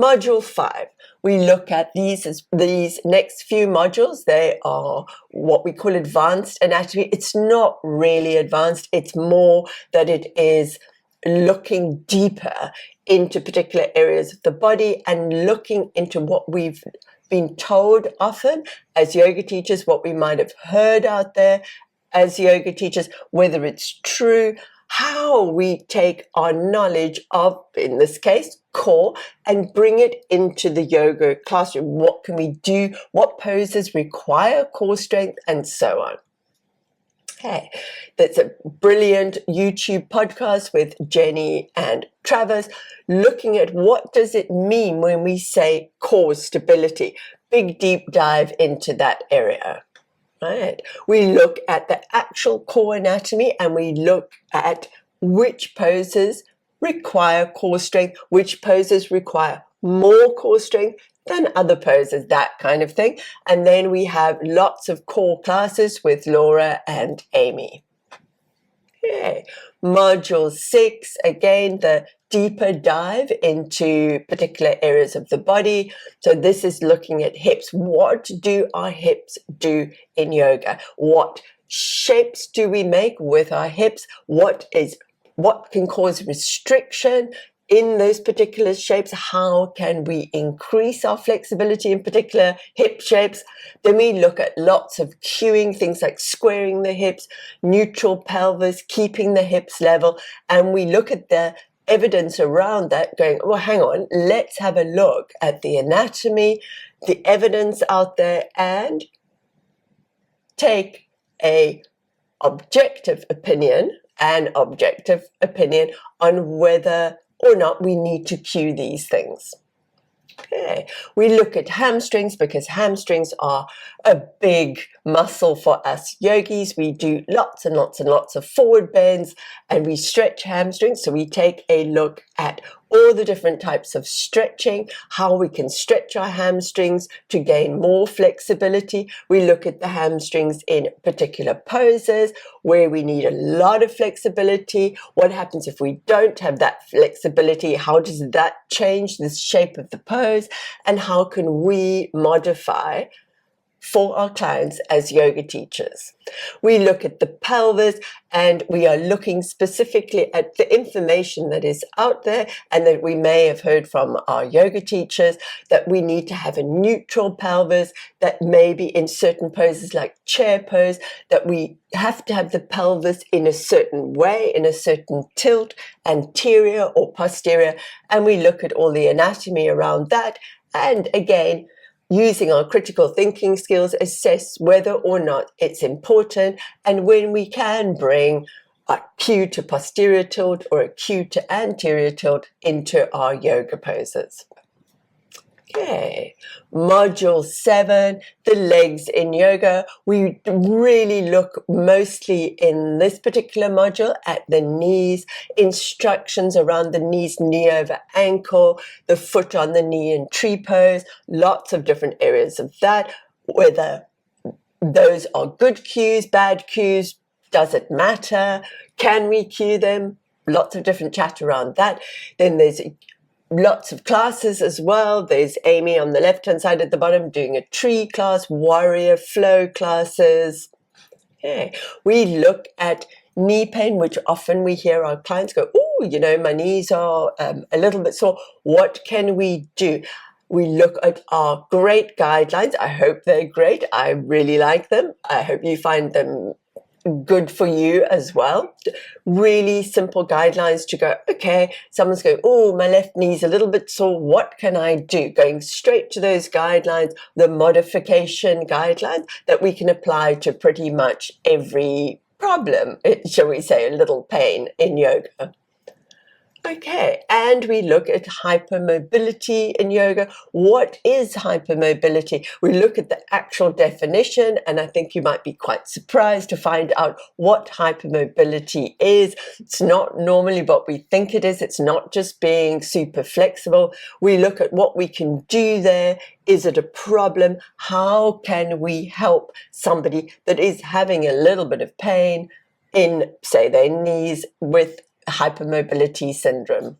Module 5. We look at these next few modules. They are what we call advanced anatomy. It's not really advanced. It's more that it is looking deeper into particular areas of the body and looking into what we've been told often as yoga teachers, what we might have heard out there as yoga teachers, whether it's true, how we take our knowledge of, in this case, core, and bring it into the yoga classroom. What can we do? What poses require core strength, and so on. Okay, that's a brilliant YouTube podcast with Jenny and Travis, looking at what does it mean when we say core stability. Big deep dive into that area. Right. We look at the actual core anatomy and we look at which poses require core strength, which poses require more core strength than other poses, that kind of thing. And then we have lots of core classes with Laura and Amy. Okay. Module 6, again, the deeper dive into particular areas of the body. So this is looking at hips. What do our hips do in yoga? What shapes do we make with our hips? What can cause restriction in those particular shapes? How can we increase our flexibility in particular hip shapes? Then we look at lots of cueing, things like squaring the hips, neutral pelvis, keeping the hips level, and we look at the evidence around that going, well, hang on, let's have a look at the anatomy, the evidence out there, and take an objective opinion on whether or not we need to cue these things. Okay, we look at hamstrings because hamstrings are a big muscle for us yogis. We do lots and lots and lots of forward bends and we stretch hamstrings. So we take a look at all the different types of stretching, how we can stretch our hamstrings to gain more flexibility. We look at the hamstrings in particular poses where we need a lot of flexibility. What happens if we don't have that flexibility? How does that change the shape of the pose? And how can we modify for our clients as yoga teachers? We look at the pelvis and we are looking specifically at the information that is out there and that we may have heard from our yoga teachers, that we need to have a neutral pelvis, that maybe in certain poses like chair pose, that we have to have the pelvis in a certain way, in a certain tilt, anterior or posterior, and we look at all the anatomy around that, and again, using our critical thinking skills, assess whether or not it's important, and when we can bring a cue to posterior tilt or a cue to anterior tilt into our yoga poses. Okay, module 7, the legs in yoga. We really look mostly in this particular module at the knees, instructions around the knees, knee over ankle, the foot on the knee in tree pose, lots of different areas of that, whether those are good cues, bad cues, does it matter? Can we cue them? Lots of different chat around that. Then there's lots of classes as well. There's Amy on the left-hand side at the bottom doing a tree class, warrior flow classes. Okay. We look at knee pain, which often we hear our clients go, oh, you know, my knees are a little bit sore. What can we do? We look at our great guidelines. I hope they're great. I really like them. I hope you find them good for you as well. Really simple guidelines to go, okay, someone's going, oh, my left knee's a little bit sore. What can I do? Going straight to those guidelines, the modification guidelines that we can apply to pretty much every problem, shall we say, a little pain in yoga. Okay, and we look at hypermobility in yoga. What is hypermobility? We look at the actual definition, and I think you might be quite surprised to find out what hypermobility is. It's not normally what we think it is. It's not just being super flexible. We look at what we can do there. Is it a problem? How can we help somebody that is having a little bit of pain in, say, their knees with hypermobility syndrome?